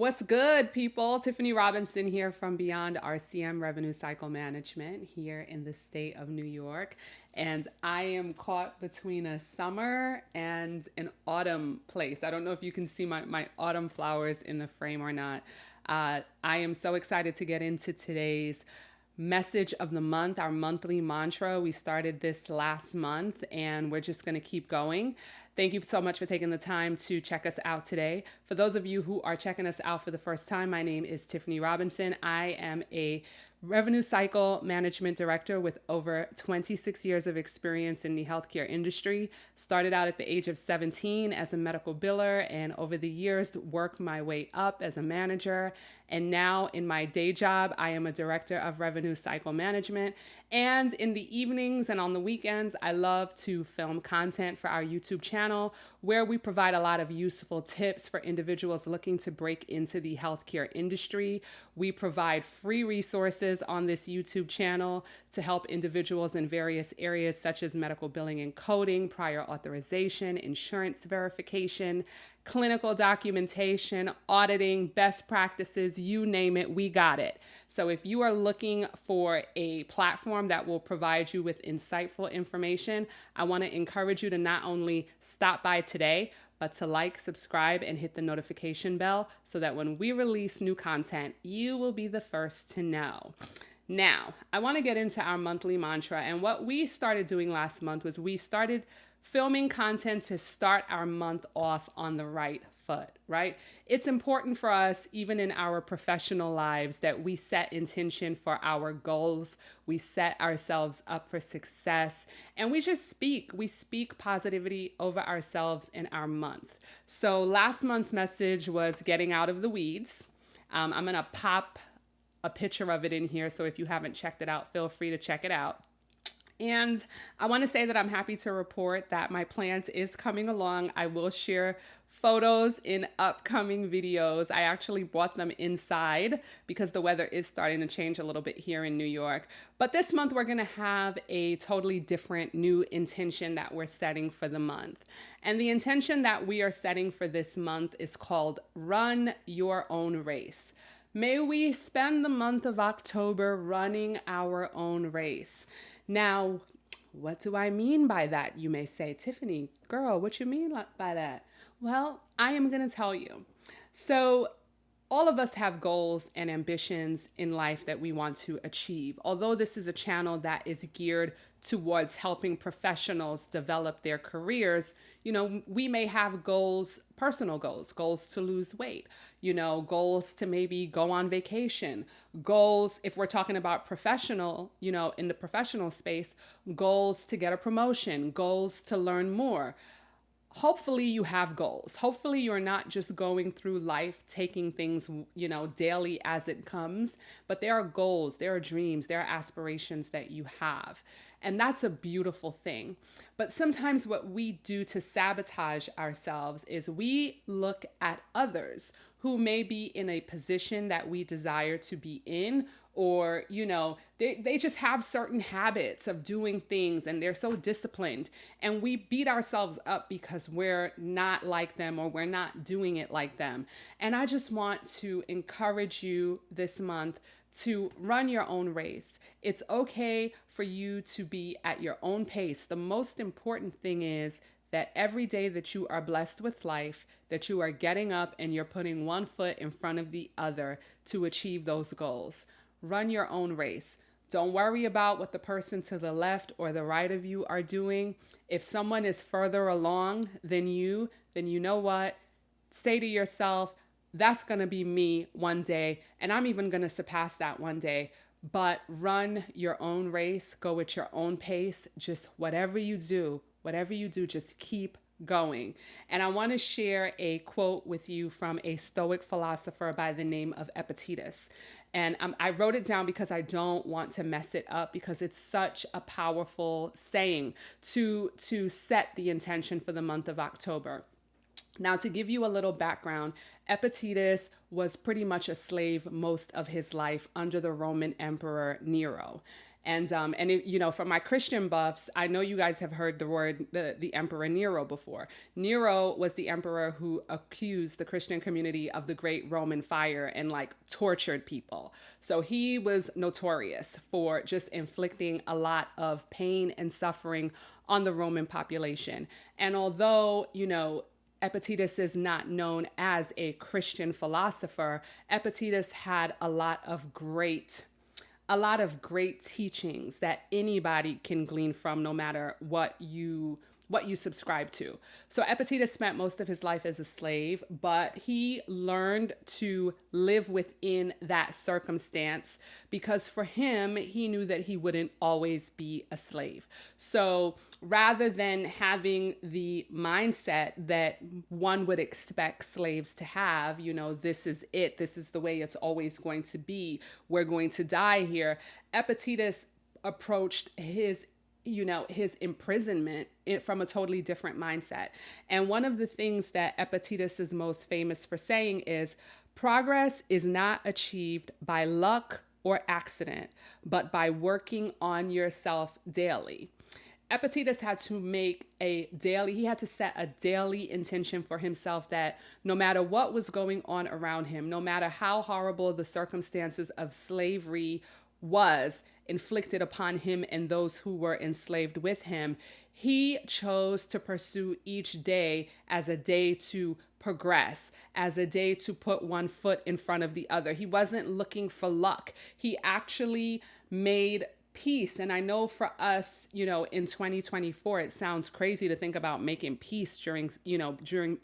What's good, people? Tiffany Robinson here from Beyond RCM Revenue Cycle Management here in the state of New York. And I am caught between a summer and an autumn place. I don't know if you can see my autumn flowers in the frame or not. I am so excited to get into today's message of the month, our monthly mantra. We started this last month and we're just going to keep going. Thank you so much for taking the time to check us out today. For those of you who are checking us out for the first time, my name is Tiffany Robinson. I am a revenue cycle management director with over 26 years of experience in the healthcare industry. Started out at the age of 17 as a medical biller, and over the years worked my way up as a manager. And now in my day job, I am a director of revenue cycle management. And in the evenings and on the weekends, I love to film content for our YouTube channel where we provide a lot of useful tips for individuals looking to break into the healthcare industry. We provide free resources on this YouTube channel to help individuals in various areas such as medical billing and coding, prior authorization, insurance verification, clinical documentation, auditing, best practices, you name it, we got it. So if you are looking for a platform that will provide you with insightful information, I want to encourage you to not only stop by today, but to like, subscribe, and hit the notification bell so that when we release new content, you will be the first to know. Now, I want to get into our monthly mantra. And what we started doing last month was we started filming content to start our month off on the right foot, right? It's important for us, even in our professional lives, that we set intention for our goals. We set ourselves up for success, and we speak positivity over ourselves in our month. So last month's message was getting out of the weeds. I'm going to pop a picture of it in here. So if you haven't checked it out, feel free to check it out. And I want to say that I'm happy to report that my plant is coming along. I will share photos in upcoming videos. I actually brought them inside because the weather is starting to change a little bit here in New York. But this month we're going to have a totally different new intention that we're setting for the month. And the intention that we are setting for this month is called Run Your Own Race. May we spend the month of October running our own race. Now, what do I mean by that? You may say, Tiffany, girl, what you mean by that? Well, I am going to tell you. So all of us have goals and ambitions in life that we want to achieve. Although this is a channel that is geared towards helping professionals develop their careers, we may have goals, personal goals, goals to lose weight, goals to maybe go on vacation, goals, if we're talking about professional, in the professional space, goals to get a promotion, goals to learn more. Hopefully you have goals. Hopefully you're not just going through life taking things, daily as it comes, but there are goals, there are dreams, there are aspirations that you have. And that's a beautiful thing. But sometimes what we do to sabotage ourselves is we look at others who may be in a position that we desire to be in, or, they just have certain habits of doing things and they're so disciplined, and we beat ourselves up because we're not like them or we're not doing it like them. And I just want to encourage you this month to run your own race. It's okay for you to be at your own pace. The most important thing is that every day that you are blessed with life, that you are getting up and you're putting one foot in front of the other to achieve those goals. Run your own race. Don't worry about what the person to the left or the right of you are doing. If someone is further along than you, then you know what? Say to yourself, that's going to be me one day, and I'm even going to surpass that one day. But run your own race, go at your own pace. Just whatever you do, just keep going. And I want to share a quote with you from a Stoic philosopher by the name of Epictetus. And I wrote it down because I don't want to mess it up, because it's such a powerful saying to set the intention for the month of October. Now, to give you a little background, Epictetus was pretty much a slave most of his life under the Roman Emperor Nero. And it, for my Christian buffs, I know you guys have heard the Emperor Nero before. Nero was the emperor who accused the Christian community of the Great Roman Fire and like tortured people. So he was notorious for just inflicting a lot of pain and suffering on the Roman population. And although, Epictetus is not known as a Christian philosopher, Epictetus had a lot of great teachings that anybody can glean from, no matter what you subscribe to. So Epictetus spent most of his life as a slave, but he learned to live within that circumstance because for him, he knew that he wouldn't always be a slave. So rather than having the mindset that one would expect slaves to have, this is it, this is the way it's always going to be, we're going to die here, Epictetus approached his imprisonment from a totally different mindset. And one of the things that Epictetus is most famous for saying is, progress is not achieved by luck or accident, but by working on yourself daily. Epictetus had to set a daily intention for himself that no matter what was going on around him, no matter how horrible the circumstances of slavery was inflicted upon him and those who were enslaved with him, he chose to pursue each day as a day to progress, as a day to put one foot in front of the other. He wasn't looking for luck. He actually made peace. And I know for us, in 2024, it sounds crazy to think about making peace during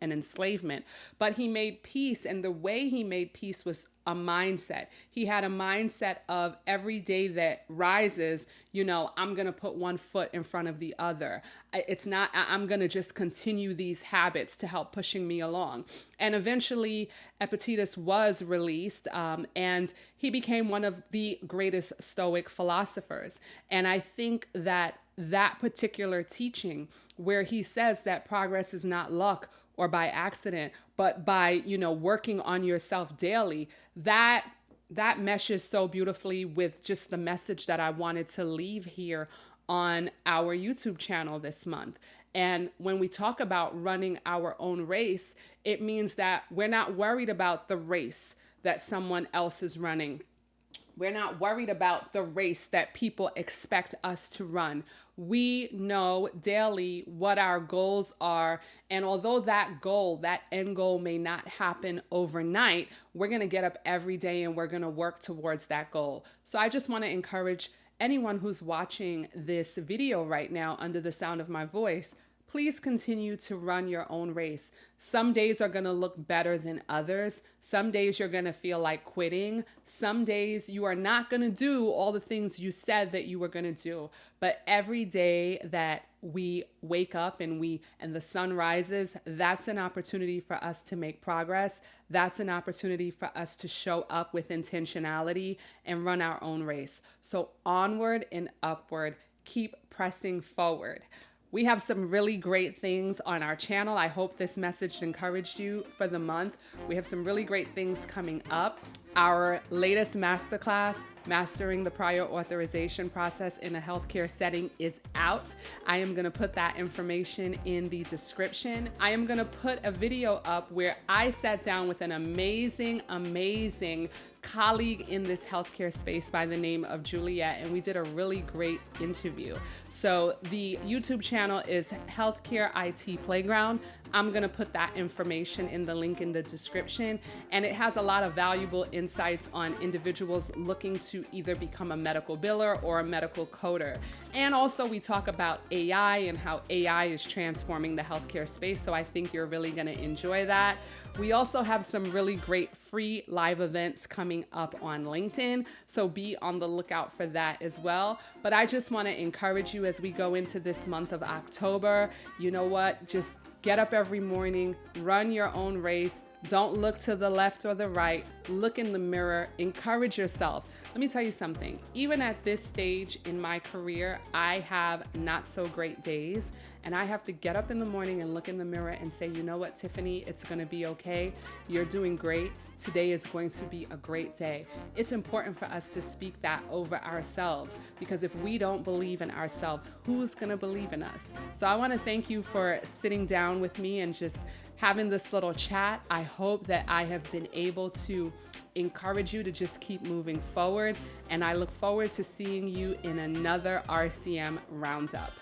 an enslavement, but he made peace. And the way he made peace was a mindset. He had a mindset of every day that rises, I'm going to put one foot in front of the other. I'm going to just continue these habits to help pushing me along. And eventually Epictetus was released, and he became one of the greatest Stoic philosophers. And I think that particular teaching where he says that progress is not luck or by accident, but by, working on yourself daily, that meshes so beautifully with just the message that I wanted to leave here on our YouTube channel this month. And when we talk about running our own race, it means that we're not worried about the race that someone else is running. We're not worried about the race that people expect us to run. We know daily what our goals are. And although that end goal may not happen overnight, we're going to get up every day and we're going to work towards that goal. So I just want to encourage anyone who's watching this video right now under the sound of my voice, please continue to run your own race. Some days are going to look better than others. Some days you're going to feel like quitting. Some days you are not going to do all the things you said that you were going to do. But every day that we wake up and the sun rises, that's an opportunity for us to make progress. That's an opportunity for us to show up with intentionality and run our own race. So onward and upward, keep pressing forward. We have some really great things on our channel. I hope this message encouraged you for the month. We have some really great things coming up. Our latest masterclass, Mastering the Prior Authorization Process in a Healthcare Setting, is out. I am going to put that information in the description. I am going to put a video up where I sat down with an amazing colleague in this healthcare space by the name of Juliet, and we did a really great interview. So the YouTube channel is Healthcare IT Playground. I'm going to put that information in the link in the description, and it has a lot of valuable insights on individuals looking to either become a medical biller or a medical coder. And also we talk about AI and how AI is transforming the healthcare space, so I think you're really going to enjoy that. We also have some really great free live events coming up on LinkedIn, so be on the lookout for that as well. But I just want to encourage you as we go into this month of October, you know what, just get up every morning, run your own race. Don't look to the left or the right. Look in the mirror. Encourage yourself. Let me tell you something. Even at this stage in my career, I have not so great days, and I have to get up in the morning and look in the mirror and say, you know what, Tiffany, it's going to be okay. You're doing great. Today is going to be a great day. It's important for us to speak that over ourselves, because if we don't believe in ourselves, who's going to believe in us? So I want to thank you for sitting down with me and just having this little chat. I hope that I have been able to encourage you to just keep moving forward, and I look forward to seeing you in another RCM Roundup.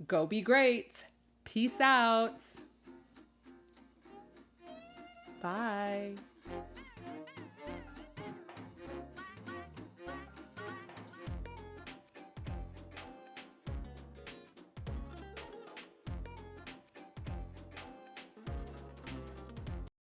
Go be great. Peace out. Bye.